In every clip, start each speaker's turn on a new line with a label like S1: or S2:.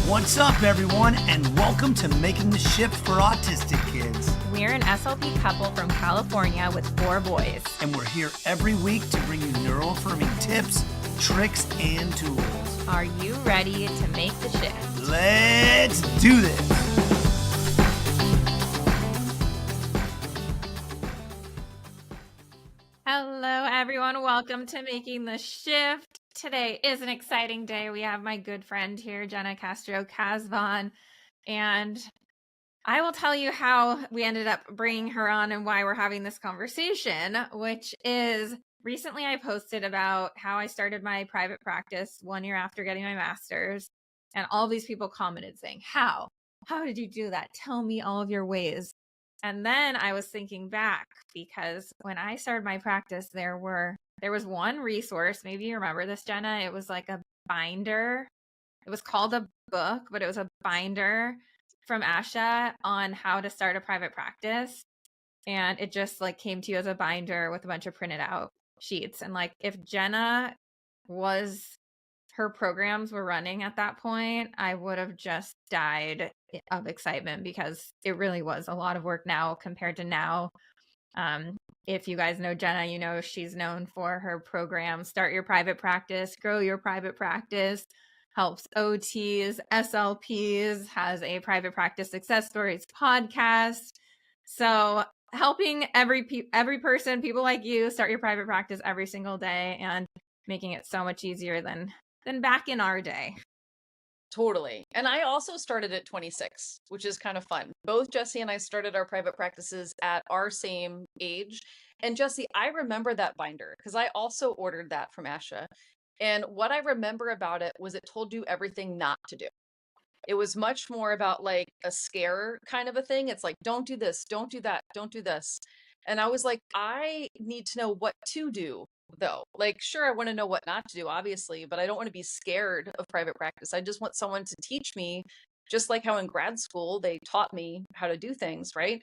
S1: What's up, everyone, and welcome to Making the Shift for Autistic Kids.
S2: We're an SLP couple from California with 4 boys.
S1: And we're here every week to bring you neuroaffirming tips, tricks, and tools.
S2: Are you ready to make the shift?
S1: Let's do this.
S2: Hello, everyone. Welcome to Making the Shift. Today is an exciting day. We have my good friend here, Jena Castro Casbon, and I will tell you how we ended up bringing her on and why we're having this conversation, which is recently I posted about how I started my private practice 1 year after getting my master's, and all these people commented saying, how did you do that? Tell me all of your ways. And then I was thinking back, because when I started my practice, there was one resource. Maybe you remember this, Jena. It was like a binder. It was called a book, but it was a binder from Asha on how to start a private practice. And it just like came to you as a binder with a bunch of printed out sheets. And like if Jena her programs were running at that point, I would have just died of excitement, because it really was a lot of work now compared to now. If you guys know Jena, you know she's known for her program, Start Your Private Practice, Grow Your Private Practice, helps OTs, SLPs, has a private practice success stories podcast. So helping every person, people like you, start your private practice every single day and making it so much easier than back in our day.
S3: Totally. And I also started at 26, which is kind of fun. Both Jesse and I started our private practices at our same age. And Jesse, I remember that binder because I also ordered that from Asha. And what I remember about it was it told you everything not to do. It was much more about like a scare kind of a thing. It's like, don't do this, don't do that, don't do this. And I was like, I need to know what to do though. Like, sure, I want to know what not to do, obviously, but I don't want to be scared of private practice. I just want someone to teach me, just like how in grad school they taught me how to do things, right?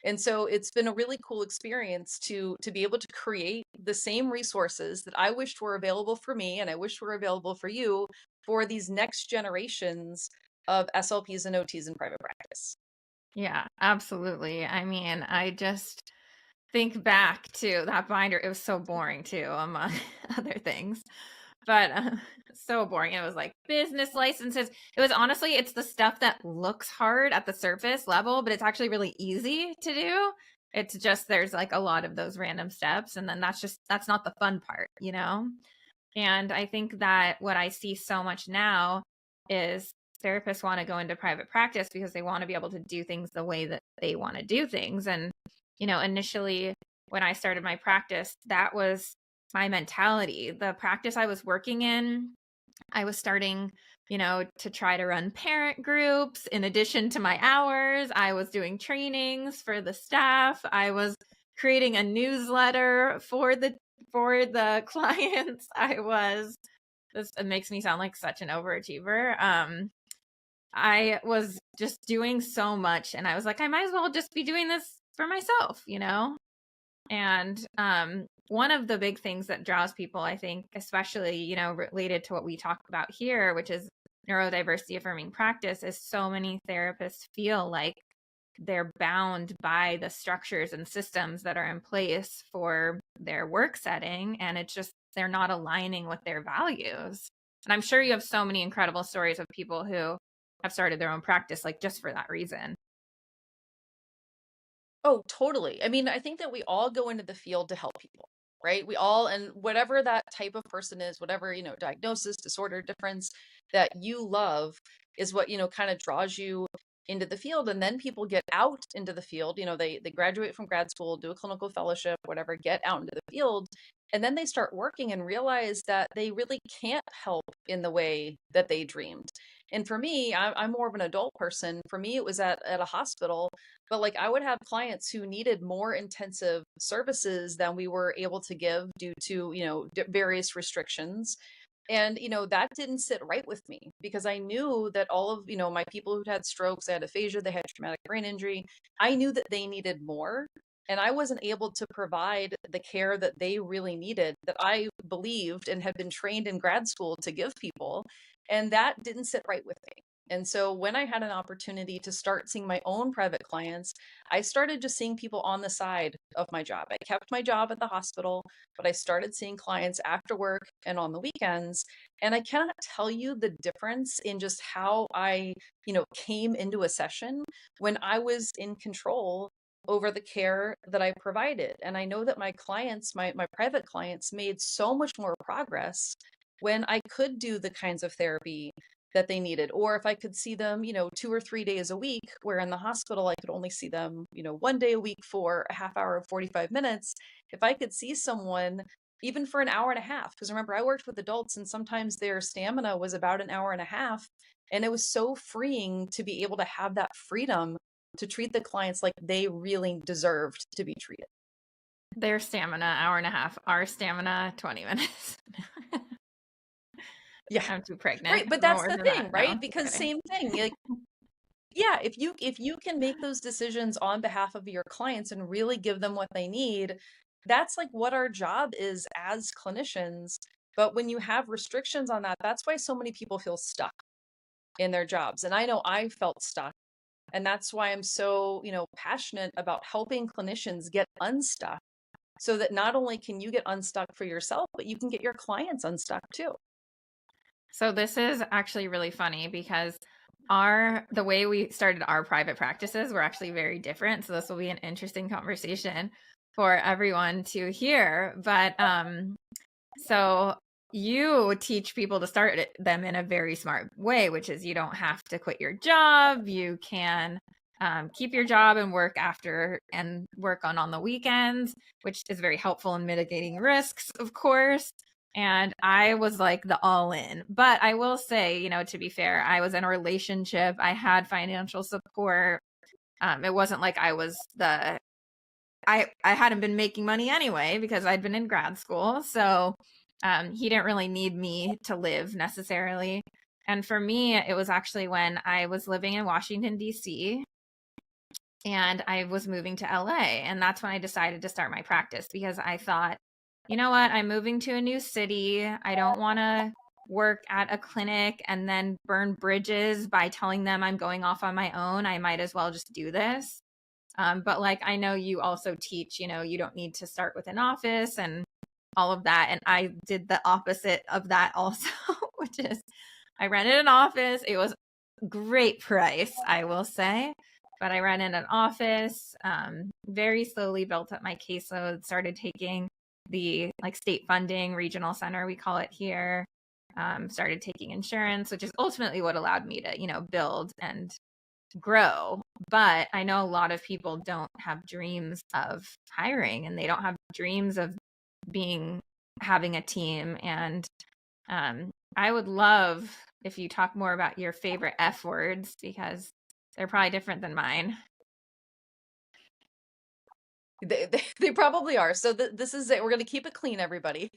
S3: And so it's been a really cool experience to be able to create the same resources that I wished were available for me and I wish were available for you for these next generations of SLPs and OTs in private practice.
S2: Yeah, absolutely. I mean, I just think back to that binder. It was so boring too, among other things, but so boring. It was like business licenses. It was honestly, it's the stuff that looks hard at the surface level, but it's actually really easy to do. It's just, there's like a lot of those random steps. And then that's not the fun part, you know? And I think that what I see so much now is therapists want to go into private practice because they want to be able to do things the way that they want to do things. And, you know, initially when I started my practice, that was my mentality. The practice I was working in, I was starting, you know, to try to run parent groups in addition to my hours. I was doing trainings for the staff. I was creating a newsletter for the clients. It makes me sound like such an overachiever. I was just doing so much, and I was like, I might as well just be doing this for myself, you know? And one of the big things that draws people, I think, especially, you know, related to what we talk about here, which is neurodiversity affirming practice, is so many therapists feel like they're bound by the structures and systems that are in place for their work setting. And it's just, they're not aligning with their values. And I'm sure you have so many incredible stories of people who have started their own practice, like just for that reason.
S3: Oh, totally. I mean, I think that we all go into the field to help people, right? We all, and whatever that type of person is, whatever, you know, diagnosis, disorder, difference that you love is what, you know, kind of draws you into the field. And then people get out into the field, you know, they graduate from grad school, do a clinical fellowship, whatever, get out into the field. And then they start working and realize that they really can't help in the way that they dreamed. And for me, I'm more of an adult person. For me, it was at a hospital, but like I would have clients who needed more intensive services than we were able to give due to, you know, various restrictions. And, you know, that didn't sit right with me because I knew that all of, you know, my people who'd had strokes, they had aphasia, they had traumatic brain injury. I knew that they needed more. And I wasn't able to provide the care that they really needed, that I believed and had been trained in grad school to give people. And that didn't sit right with me. And so when I had an opportunity to start seeing my own private clients, I started just seeing people on the side of my job. I kept my job at the hospital, but I started seeing clients after work and on the weekends. And I cannot tell you the difference in just how I, came into a session when I was in control over the care that I provided. And I know that my clients, my private clients, made so much more progress when I could do the kinds of therapy that they needed, or if I could see them, 2 or 3 days a week, where in the hospital I could only see them, one day a week for a half hour, 45 minutes. If I could see someone even for an hour and a half, because remember, I worked with adults and sometimes their stamina was about an hour and a half. And it was so freeing to be able to have that freedom to treat the clients like they really deserved to be treated.
S2: Their stamina, hour and a half. Our stamina, 20 minutes.
S3: Yeah.
S2: I'm too pregnant.
S3: Right. But that's
S2: More
S3: the
S2: than
S3: thing,
S2: that.
S3: right?
S2: No,
S3: Because
S2: just kidding.
S3: same thing, like, yeah, if you can make those decisions on behalf of your clients and really give them what they need, that's like what our job is as clinicians. But when you have restrictions on that, that's why so many people feel stuck in their jobs. And I know I felt stuck. And that's why I'm so, passionate about helping clinicians get unstuck so that not only can you get unstuck for yourself, but you can get your clients unstuck too.
S2: So this is actually really funny because the way we started our private practices were actually very different. So this will be an interesting conversation for everyone to hear. But so you teach people to start them in a very smart way, which is you don't have to quit your job. You can keep your job and work after and work on the weekends, which is very helpful in mitigating risks, of course. And I was like the all in. But I will say, to be fair, I was in a relationship. I had financial support. It wasn't like I was I hadn't been making money anyway because I'd been in grad school. So he didn't really need me to live necessarily. And for me, it was actually when I was living in Washington, D.C., and I was moving to LA. And that's when I decided to start my practice because I thought, you know what, I'm moving to a new city. I don't want to work at a clinic and then burn bridges by telling them I'm going off on my own. I might as well just do this. But like, I know you also teach, you don't need to start with an office and all of that. And I did the opposite of that also, which is I rented an office. It was great price, I will say. But I ran in an office, very slowly built up my caseload, started taking the like state funding, regional center, we call it here, started taking insurance, which is ultimately what allowed me to, build and grow. But I know a lot of people don't have dreams of hiring and they don't have dreams of having a team. And I would love if you talk more about your favorite F words because they're probably different than mine.
S3: They probably are. So this is it. We're going to keep it clean, everybody.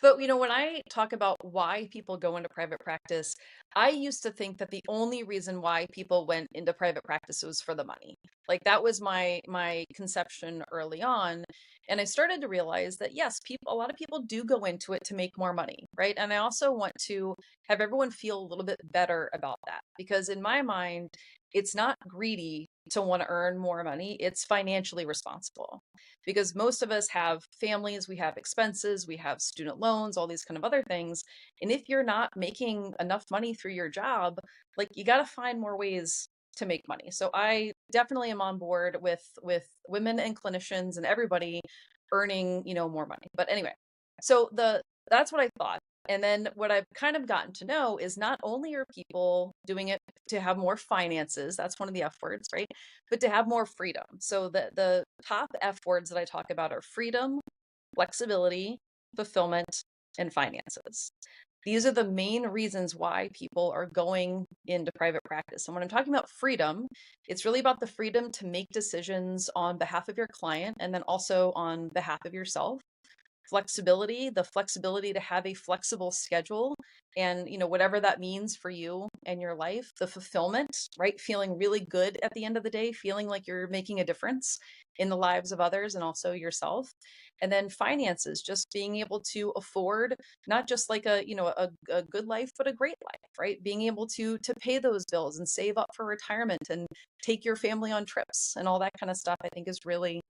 S3: But when I talk about why people go into private practice, I used to think that the only reason why people went into private practice was for the money. Like that was my conception early on. And I started to realize that yes, a lot of people do go into it to make more money, right? And I also want to have everyone feel a little bit better about that because in my mind, it's not greedy to want to earn more money. It's financially responsible because most of us have families, we have expenses, we have student loans, all these kind of other things. And if you're not making enough money through your job, like you got to find more ways to make money. So I definitely am on board with women and clinicians and everybody earning, more money. But anyway, so that's what I thought. And then what I've kind of gotten to know is not only are people doing it to have more finances, that's one of the F words, right? But to have more freedom. So the top F words that I talk about are freedom, flexibility, fulfillment, and finances. These are the main reasons why people are going into private practice. And when I'm talking about freedom, it's really about the freedom to make decisions on behalf of your client and then also on behalf of yourself. Flexibility, the flexibility to have a flexible schedule And, whatever that means for you and your life, the fulfillment, right? Feeling really good at the end of the day, feeling like you're making a difference in the lives of others and also yourself. And then finances, just being able to afford not just like a good life, but a great life, right? Being able to pay those bills and save up for retirement and take your family on trips and all that kind of stuff, I think is really,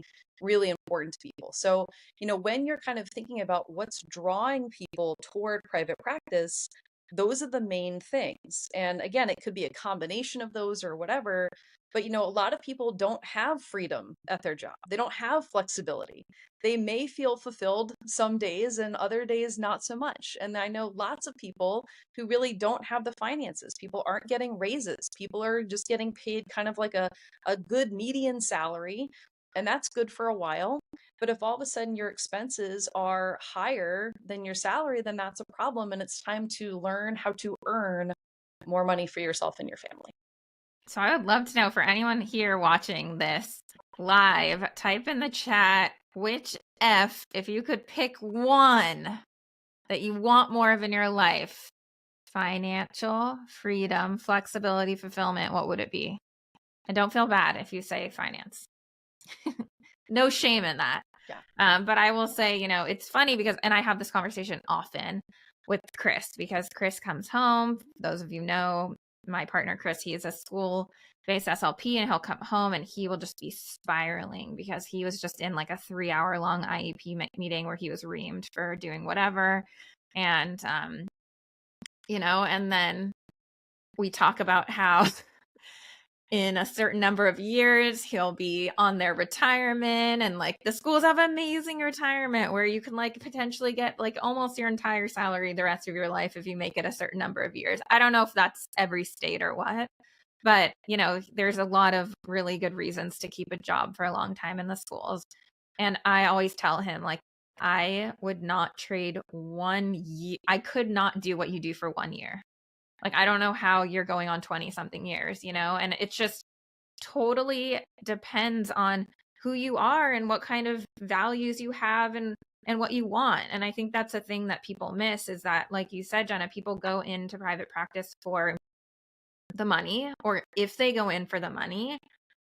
S3: really important to people. So, when you're kind of thinking about what's drawing people toward private practice, those are the main things. And again, it could be a combination of those or whatever. But, a lot of people don't have freedom at their job. They don't have flexibility. They may feel fulfilled some days and other days not so much. And I know lots of people who really don't have the finances. People aren't getting raises. People are just getting paid kind of like a good median salary. And that's good for a while. But if all of a sudden your expenses are higher than your salary, then that's a problem. And it's time to learn how to earn more money for yourself and your family.
S2: So I would love to know, for anyone here watching this live, type in the chat which F, if you could pick one that you want more of in your life: financial freedom, flexibility, fulfillment, what would it be? And don't feel bad if you say finance. No shame in that.
S3: Yeah.
S2: But I will say, it's funny because, and I have this conversation often with Chris, because Chris comes home. Those of you know my partner, Chris, he is a school-based SLP, and he'll come home and he will just be spiraling because he was just in like a 3-hour-long IEP meeting where he was reamed for doing whatever. And, and then we talk about how in a certain number of years, he'll be on their retirement, and like the schools have amazing retirement where you can like potentially get like almost your entire salary the rest of your life if you make it a certain number of years. I don't know if that's every state or what, but there's a lot of really good reasons to keep a job for a long time in the schools. And I always tell him, like, I would not trade 1 year. I could not do what you do for 1 year. Like, I don't know how you're going on 20 something years, and it's just totally depends on who you are and what kind of values you have and what you want. And I think that's a thing that people miss, is that, like you said, Jena, people go into private practice for the money, or if they go in for the money,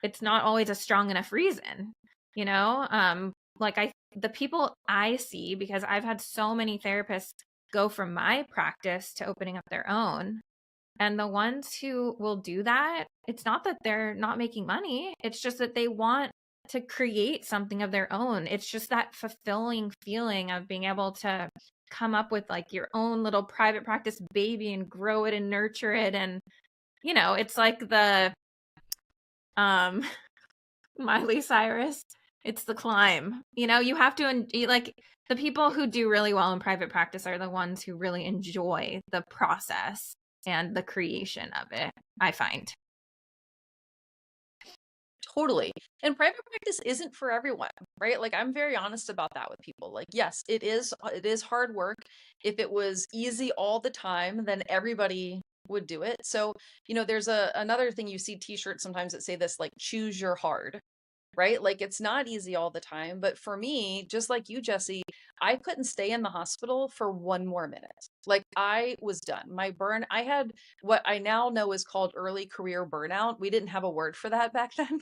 S2: it's not always a strong enough reason, the people I see, because I've had so many therapists go from my practice to opening up their own. And the ones who will do that, it's not that they're not making money. It's just that they want to create something of their own. It's just that fulfilling feeling of being able to come up with like your own little private practice baby and grow it and nurture it. And, it's like the Miley Cyrus, it's the climb. You have to, like, the people who do really well in private practice are the ones who really enjoy the process and the creation of it, I find.
S3: Totally. And private practice isn't for everyone, right? Like, I'm very honest about that with people. Like, yes, it is hard work. If it was easy all the time, then everybody would do it. So, there's another thing, you see t-shirts sometimes that say this, like, choose your hard, right? Like, it's not easy all the time. But for me, just like you, Jesse, I couldn't stay in the hospital for 1 more minute. Like, I was done. I had what I now know is called early career burnout. We didn't have a word for that back then.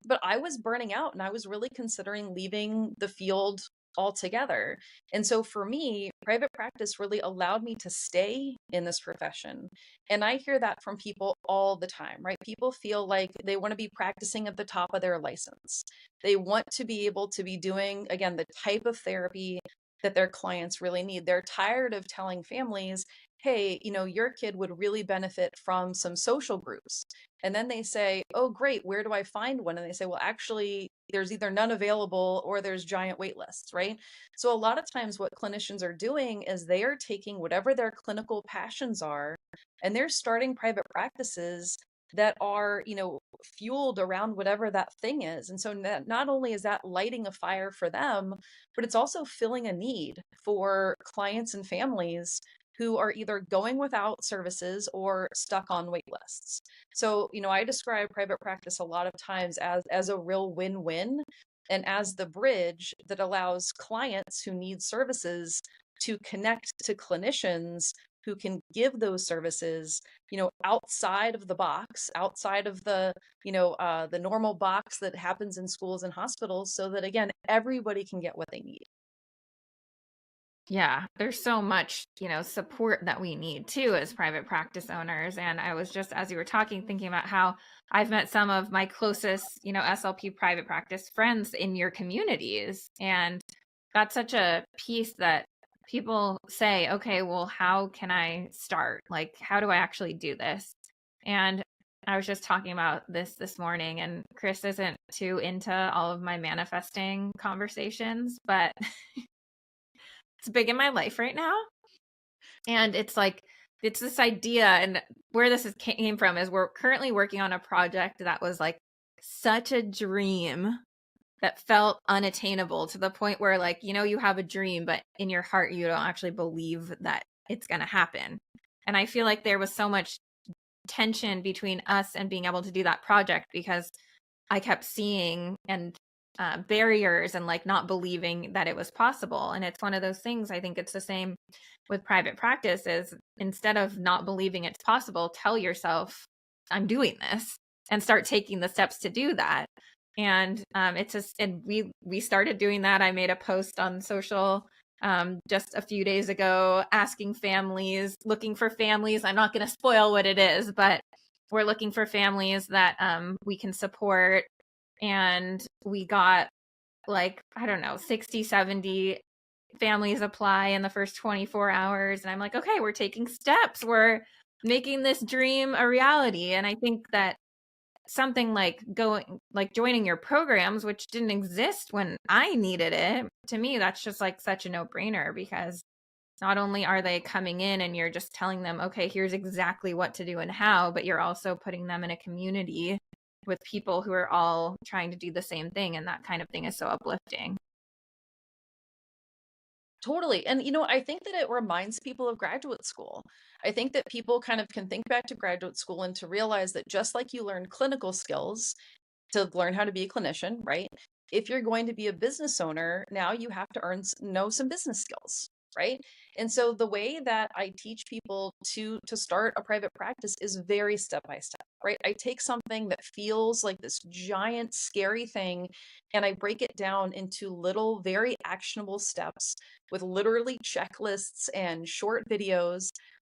S3: But I was burning out, and I was really considering leaving the field altogether. And so for me, private practice really allowed me to stay in this profession. And I hear that from people all the time, right? People feel like they want to be practicing at the top of their license. They want to be able to be doing, again, the type of therapy that their clients really need. They're tired of telling families, hey, your kid would really benefit from some social groups. And then they say, oh, great, where do I find one? And they say, well, actually, there's either none available or there's giant wait lists, right? So a lot of times what clinicians are doing is they are taking whatever their clinical passions are, and they're starting private practices that are, fueled around whatever that thing is. And so not only is that lighting a fire for them, but it's also filling a need for clients and families who are either going without services or stuck on wait lists. So, I describe private practice a lot of times as a real win-win, and as the bridge that allows clients who need services to connect to clinicians who can give those services, outside of the box, outside of the normal box that happens in schools and hospitals, so that again, everybody can get what they need.
S2: Yeah, there's so much, support that we need too as private practice owners. And I was just, as you were talking, thinking about how I've met some of my closest, SLP private practice friends in your communities. And that's such a piece that people say, okay, well, how can I start? Like, how do I actually do this? And I was just talking about this morning, and Chris isn't too into all of my manifesting conversations, but it's big in my life right now. And it's like, it's this idea, and where this came from is we're currently working on a project that was like such a dream that felt unattainable, to the point where, like, you have a dream, but in your heart, you don't actually believe that it's going to happen. And I feel like there was so much tension between us and being able to do that project, because I kept seeing and barriers and like not believing that it was possible. And it's one of those things, I think it's the same with private practice, is instead of not believing it's possible, tell yourself, I'm doing this, and start taking the steps to do that. And it's just, and we started doing that. I made a post on social just a few days ago, asking families, looking for families. I'm not going to spoil what it is, but we're looking for families that we can support. And we got, like, I don't know, 60, 70 families apply in the first 24 hours. And I'm like, okay, we're taking steps. We're making this dream a reality. And I think that something like joining your programs, which didn't exist when I needed it, to me, that's just like such a no-brainer, because not only are they coming in and you're just telling them, okay, here's exactly what to do and how, but you're also putting them in a community with people who are all trying to do the same thing. And that kind of thing is so uplifting.
S3: Totally. And, I think that it reminds people of graduate school. I think that people kind of can think back to graduate school and to realize that just like you learn clinical skills to learn how to be a clinician, right? If you're going to be a business owner, now you have to know some business skills, right? And so the way that I teach people to start a private practice is very step by step, right? I take something that feels like this giant scary thing, and I break it down into little very actionable steps with literally checklists and short videos.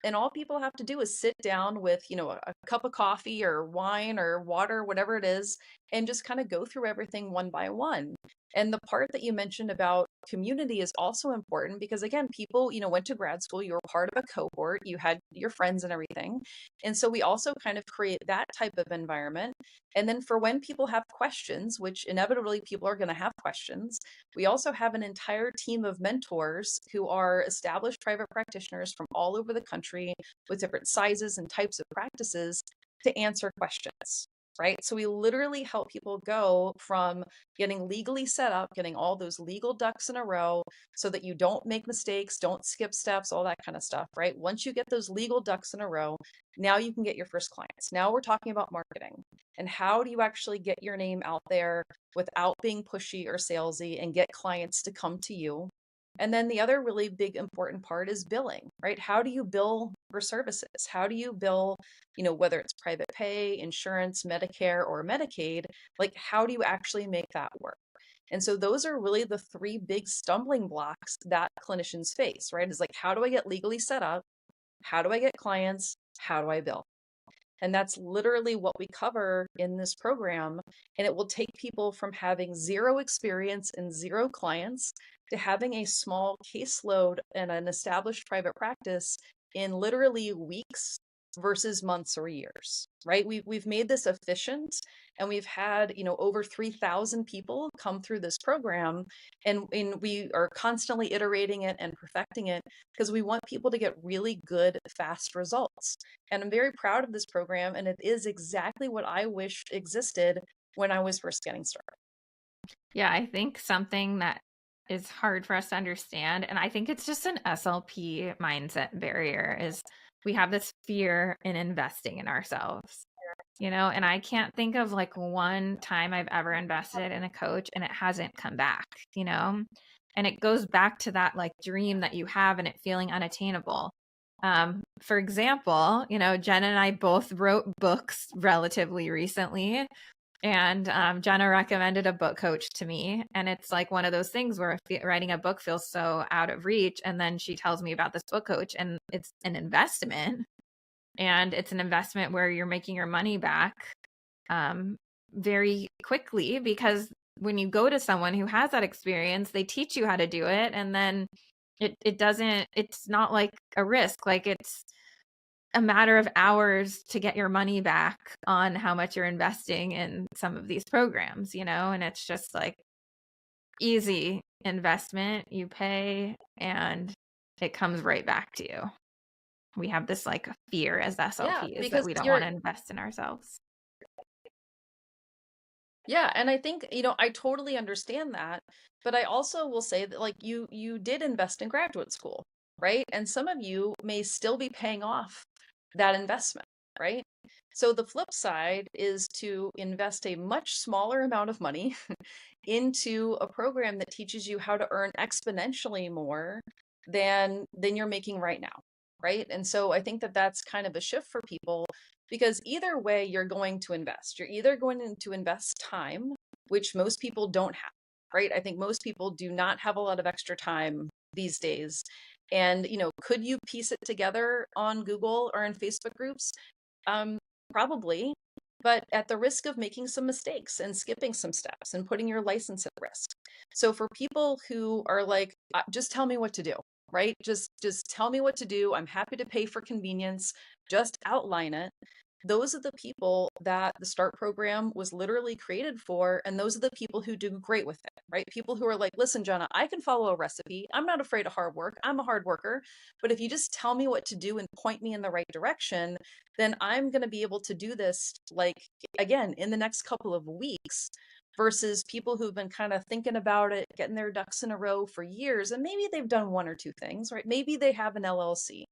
S3: And all people have to do is sit down with, a cup of coffee or wine or water, whatever it is, and just kind of go through everything one by one. And the part that you mentioned about community is also important, because again, people, went to grad school, you were part of a cohort, you had your friends and everything. And so we also kind of create that type of environment. And then for when people have questions, which inevitably people are going to have questions, we also have an entire team of mentors who are established private practitioners from all over the country with different sizes and types of practices to answer questions. Right. So we literally help people go from getting legally set up, getting all those legal ducks in a row so that you don't make mistakes, don't skip steps, all that kind of stuff. Right. Once you get those legal ducks in a row, now you can get your first clients. Now we're talking about marketing and how do you actually get your name out there without being pushy or salesy and get clients to come to you. And then the other really big important part is billing, right? How do you bill for services? How do you bill, whether it's private pay, insurance, Medicare, or Medicaid, like how do you actually make that work? And so those are really the three big stumbling blocks that clinicians face, right? Is like, how do I get legally set up? How do I get clients? How do I bill? And that's literally what we cover in this program. And it will take people from having zero experience and zero clients to having a small caseload and an established private practice in literally weeks versus months or years, right? We've made this efficient, and we've had, over 3,000 people come through this program, and we are constantly iterating it and perfecting it because we want people to get really good, fast results. And I'm very proud of this program, and it is exactly what I wished existed when I was first getting started.
S2: Yeah, I think something that is hard for us to understand, and I think it's just an SLP mindset barrier, is we have this fear in investing in ourselves, and I can't think of like one time I've ever invested in a coach and it hasn't come back, and it goes back to that like dream that you have and it feeling unattainable. For example, Jen and I both wrote books relatively recently. And Jena recommended a book coach to me. And it's like one of those things where writing a book feels so out of reach. And then she tells me about this book coach, and it's an investment. And it's an investment where you're making your money back very quickly, because when you go to someone who has that experience, they teach you how to do it. And then it's not like a risk. Like, it's a matter of hours to get your money back on how much you're investing in some of these programs, and it's just like easy investment. You pay and it comes right back to you. We have this like fear as SLPs that
S3: because
S2: we don't
S3: you're
S2: want to invest in ourselves.
S3: Yeah, and I think, I totally understand that, but I also will say that like you did invest in graduate school, right? And some of you may still be paying off that investment, right? So the flip side is to invest a much smaller amount of money into a program that teaches you how to earn exponentially more than you're making right now, right? And so I think that that's kind of a shift for people, because either way you're going to invest. You're either going to invest time, which most people don't have, right? I think most people do not have a lot of extra time these days. And, could you piece it together on Google or in Facebook groups? Probably, but at the risk of making some mistakes and skipping some steps and putting your license at risk. So for people who are like, just tell me what to do, right? Just tell me what to do. I'm happy to pay for convenience. Just outline it. Those are the people that the START program was literally created for. And those are the people who do great with it, right? People who are like, listen, Jena, I can follow a recipe. I'm not afraid of hard work. I'm a hard worker. But if you just tell me what to do and point me in the right direction, then I'm going to be able to do this, like, again, in the next couple of weeks, versus people who've been kind of thinking about it, getting their ducks in a row for years. And maybe they've done one or two things, right? Maybe they have an LLC,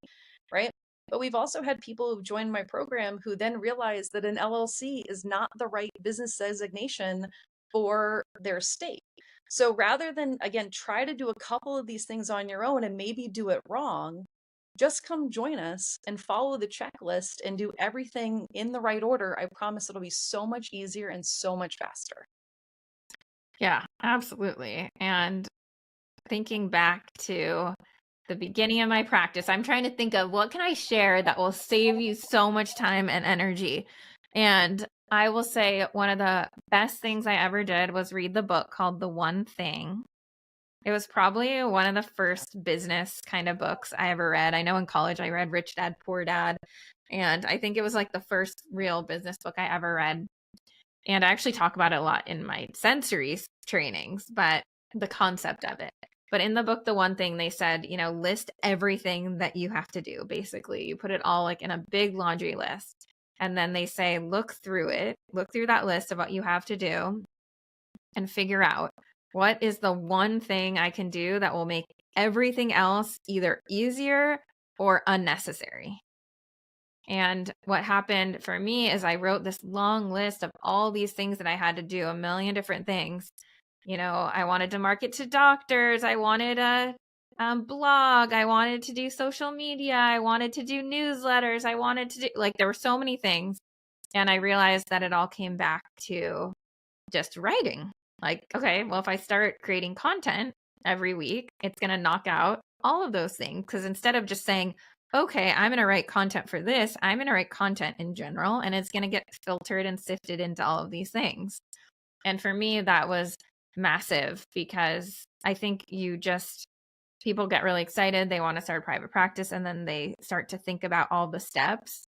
S3: right? But we've also had people who've joined my program who then realize that an LLC is not the right business designation for their state. So rather than, again, try to do a couple of these things on your own and maybe do it wrong, just come join us and follow the checklist and do everything in the right order. I promise it'll be so much easier and so much faster.
S2: Yeah, absolutely. And thinking back to the beginning of my practice, I'm trying to think of what can I share that will save you so much time and energy. And I will say one of the best things I ever did was read the book called The One Thing. It was probably one of the first business kind of books I ever read. I know in college I read Rich Dad, Poor Dad, and I think it was like the first real business book I ever read. And I actually talk about it a lot in my sensory trainings, but the concept of it. But in the book, The One Thing, they said, list everything that you have to do. Basically, you put it all like in a big laundry list. And then they say, look through that list of what you have to do and figure out what is the one thing I can do that will make everything else either easier or unnecessary. And what happened for me is I wrote this long list of all these things that I had to do, a million different things. I wanted to market to doctors. I wanted a blog. I wanted to do social media. I wanted to do newsletters. I wanted to do, like, there were so many things. And I realized that it all came back to just writing. Like, okay, well, if I start creating content every week, it's going to knock out all of those things. Because instead of just saying, okay, I'm going to write content for this, I'm going to write content in general, and it's going to get filtered and sifted into all of these things. And for me, that was massive, because I think people get really excited. They want to start a private practice, and then they start to think about all the steps.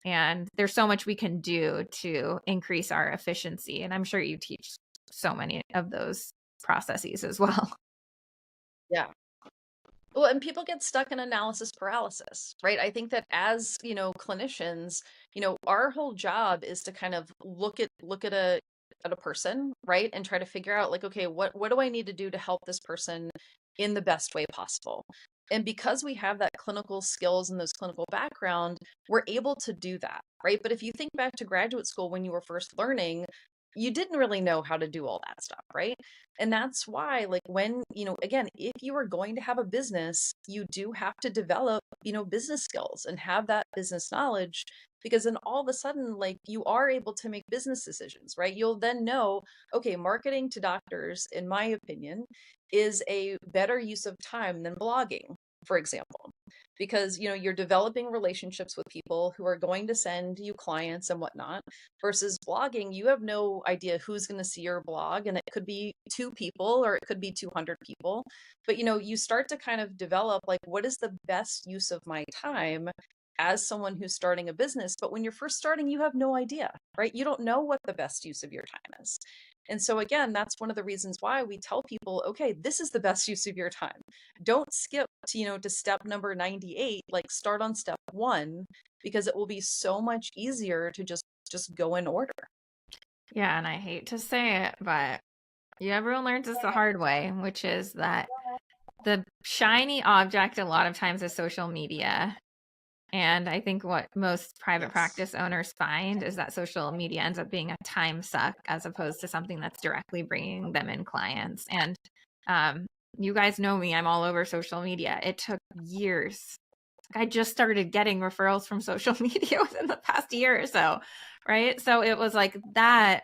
S2: And there's so much we can do to increase our efficiency. And I'm sure you teach so many of those processes as well.
S3: Yeah. Well, and people get stuck in analysis paralysis, right? I think that as, clinicians, our whole job is to kind of look at a person, right? And try to figure out like, okay, what do I need to do to help this person in the best way possible? And because we have that clinical skills and those clinical background, we're able to do that, right? But if you think back to graduate school when you were first learning, you didn't really know how to do all that stuff, right? And that's why, like, when, again, if you are going to have a business, you do have to develop, business skills and have that business knowledge, because then all of a sudden, like, you are able to make business decisions, right? You'll then know, okay, marketing to doctors, in my opinion, is a better use of time than blogging, for example, because you're developing relationships with people who are going to send you clients and whatnot, versus blogging. You have no idea who's going to see your blog, and it could be 2 people or it could be 200 people. But you start to kind of develop, like, what is the best use of my time as someone who's starting a business. But when you're first starting, you have no idea, right? You don't know what the best use of your time is. And so again, that's one of the reasons why we tell people, okay, this is the best use of your time. Don't skip to step number 98, like, start on step 1, because it will be so much easier to just go in order.
S2: Yeah, and I hate to say it, but everyone learns this the hard way, which is that the shiny object a lot of times is social media. And I think what most private practice owners find is that social media ends up being a time suck as opposed to something that's directly bringing them in clients. And you guys know me, I'm all over social media. It took years. I just started getting referrals from social media within the past year or so, right? So it was like that.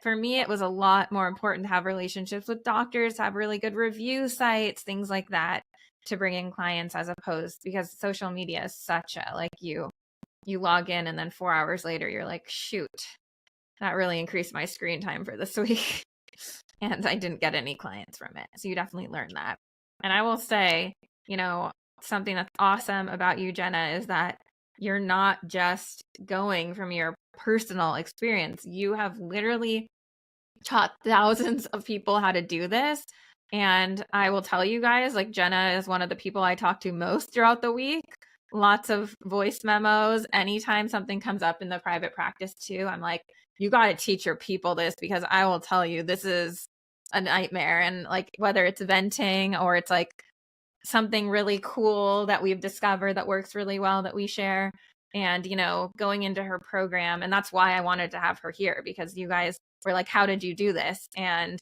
S2: For me, it was a lot more important to have relationships with doctors, have really good review sites, things like that, to bring in clients, as opposed, because social media is such a, like, you log in and then 4 hours later you're like, shoot, that really increased my screen time for this week. And I didn't get any clients from it. So you definitely learn that. And I will say, something that's awesome about you, Jena, is that you're not just going from your personal experience. You have literally taught thousands of people how to do this. And I will tell you guys, like, Jena is one of the people I talk to most throughout the week. Lots of voice memos. Anytime something comes up in the private practice too, I'm like, you got to teach your people this, because I will tell you, this is a nightmare. And like, whether it's venting or it's like something really cool that we've discovered that works really well that we share, and going into her program. And that's why I wanted to have her here, because you guys were like, how did you do this? And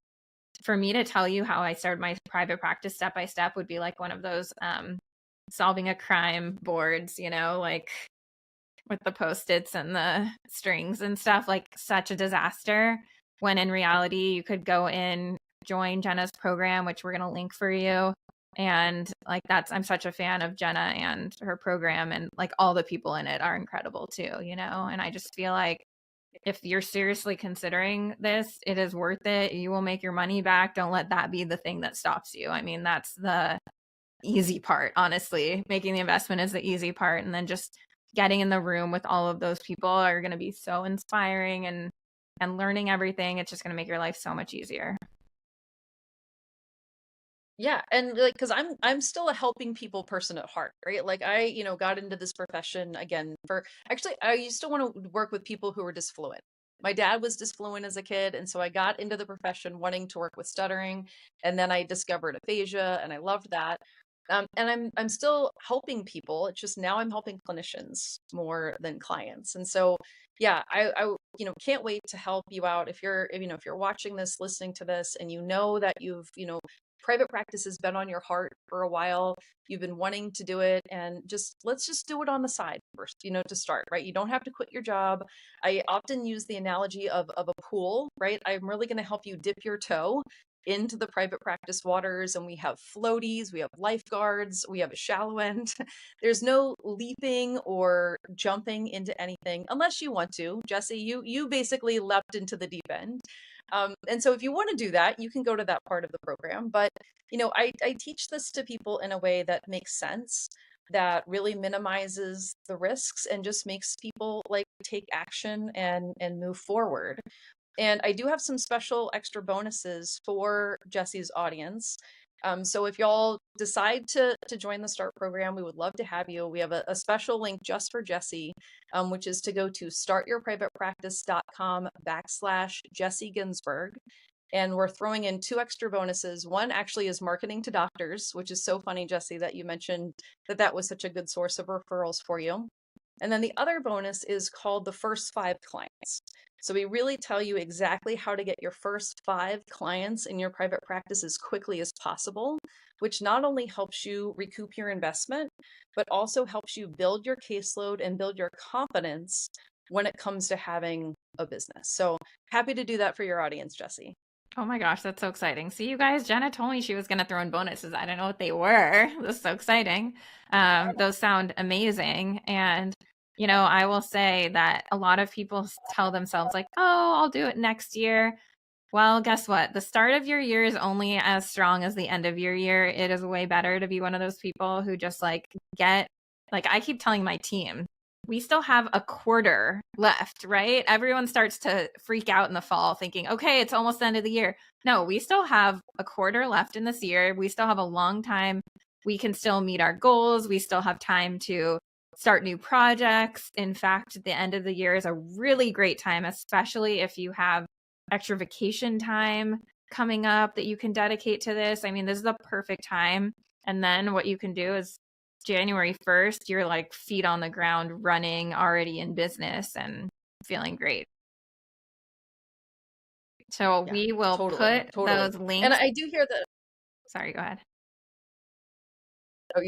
S2: for me to tell you how I started my private practice step by step would be like one of those solving a crime boards, like with the Post-its and the strings and stuff, like such a disaster, when in reality you could go in, join Jena's program, which we're going to link for you. And like, I'm such a fan of Jena and her program, and like all the people in it are incredible too, and I just feel like if you're seriously considering this, it is worth it. You will make your money back. Don't let that be the thing that stops you. I mean, that's the easy part, honestly. Making the investment is the easy part. And then just getting in the room with all of those people are going to be so inspiring, and learning everything. It's just going to make your life so much easier.
S3: Yeah, and like, because I'm still a helping people person at heart, right? Like, I got into this profession again for, actually, I used to want to work with people who were dysfluent. My dad was dysfluent as a kid, and so I got into the profession wanting to work with stuttering, and then I discovered aphasia, and I loved that. And I'm still helping people. It's just now I'm helping clinicians more than clients, and so yeah, I can't wait to help you out. If you're watching this, listening to this, and that you've private practice has been on your heart for a while, you've been wanting to do it, and let's just do it on the side first, to start, right? You don't have to quit your job. I often use the analogy of a pool, right? I'm really going to help you dip your toe into the private practice waters, and we have floaties, we have lifeguards, we have a shallow end. There's no leaping or jumping into anything unless you want to. Jesse, you basically leapt into the deep end. And so if you want to do that, you can go to that part of the program. But, I teach this to people in a way that makes sense, that really minimizes the risks and just makes people like take action and move forward. And I do have some special extra bonuses for Jesse's audience. So if y'all decide to join the START program, we would love to have you. We have a special link just for Jesse, which is to go to startyourprivatepractice.com/Jesse Ginsburg. And we're throwing in 2 extra bonuses. One actually is marketing to doctors, which is so funny, Jesse, that you mentioned that was such a good source of referrals for you. And then the other bonus is called the first 5 clients. So we really tell you exactly how to get your first 5 clients in your private practice as quickly as possible, which not only helps you recoup your investment, but also helps you build your caseload and build your confidence when it comes to having a business. So happy to do that for your audience, Jessie.
S2: Oh my gosh, that's so exciting. See, you guys, Jena told me she was going to throw in bonuses. I don't know what they were. This is so exciting. Those sound amazing. And, you know, I will say that a lot of people tell themselves like, oh, I'll do it next year. Well, guess what? The start of your year is only as strong as the end of your year. It is way better to be one of those people who just like I keep telling my team, we still have a quarter left, right? Everyone starts to freak out in the fall thinking, okay, it's almost the end of the year. No, we still have a quarter left in this year. We still have a long time. We can still meet our goals. We still have time to start new projects. In fact, the end of the year is a really great time, especially if you have extra vacation time coming up that you can dedicate to this. I mean, this is the perfect time. And then what you can do is January 1st, you're like feet on the ground running, already in business and feeling great. So
S3: Yeah,
S2: we will
S3: totally.
S2: put those links.
S3: And I do hear that.
S2: Sorry, go ahead.
S3: Oh,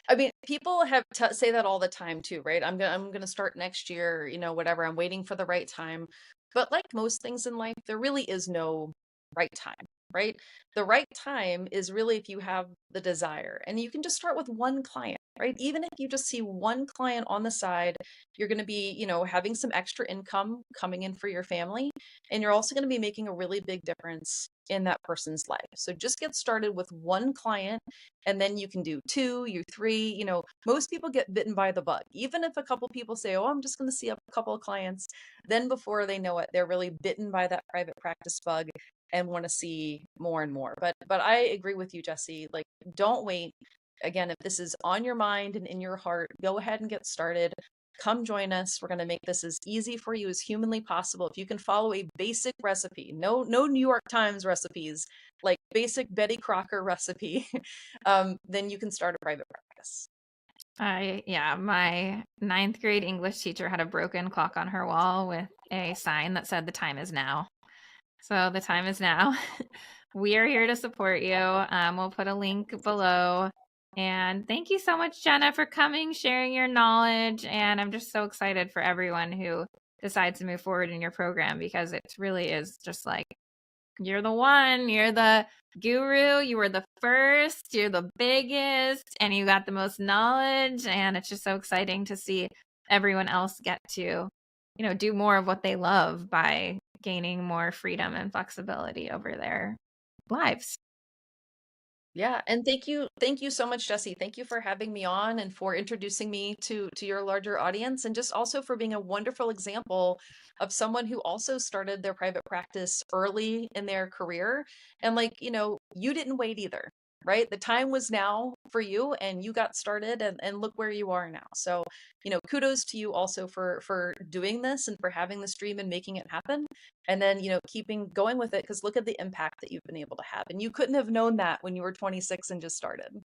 S3: I mean, people have say that all the time too, right? I'm gonna start next year, whatever. I'm waiting for the right time. But like most things in life, there really is no right time, right? The right time is really if you have the desire, and you can just start with one client, right? Even if you just see one client on the side, you're going to be, having some extra income coming in for your family, and you're also going to be making a really big difference in that person's life. So just get started with one client, and then you can do 2, you 3. Most people get bitten by the bug. Even if a couple people say, oh, I'm just going to see a couple of clients, then before they know it, they're really bitten by that private practice bug and want to see more and more. But I agree with you, Jessie. Like, don't wait. Again, if this is on your mind and in your heart, go ahead and get started. Come join us. We're going to make this as easy for you as humanly possible. If you can follow a basic recipe, no New York Times recipes, like basic Betty Crocker recipe, then you can start a private practice.
S2: My 9th grade English teacher had a broken clock on her wall with a sign that said the time is now. So the time is now. We are here to support you. We'll put a link below. And thank you so much, Jena, for coming, sharing your knowledge. And I'm just so excited for everyone who decides to move forward in your program, because it really is just like, you're the one, you're the guru, you were the first, you're the biggest, and you got the most knowledge. And it's just so exciting to see everyone else get to, do more of what they love by gaining more freedom and flexibility over their lives.
S3: Yeah, and thank you so much, Jessie. Thank you for having me on and for introducing me to your larger audience, and just also for being a wonderful example of someone who also started their private practice early in their career. And you didn't wait either, right? The time was now for you, and you got started, and look where you are now. So, kudos to you also for doing this and for having this dream and making it happen. And then, keeping going with it, because look at the impact that you've been able to have. And you couldn't have known that when you were 26 and just started.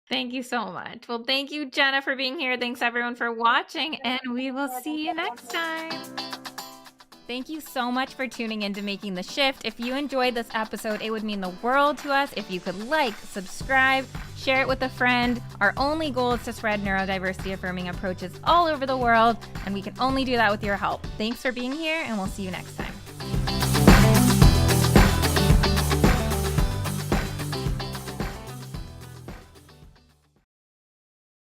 S2: Thank you so much. Well, thank you, Jena, for being here. Thanks everyone for watching, and we will see you next time. Thank you so much for tuning in to Making the Shift. If you enjoyed this episode, it would mean the world to us if you could like, subscribe, share it with a friend. Our only goal is to spread neurodiversity affirming approaches all over the world, and we can only do that with your help. Thanks for being here, and we'll see you next time.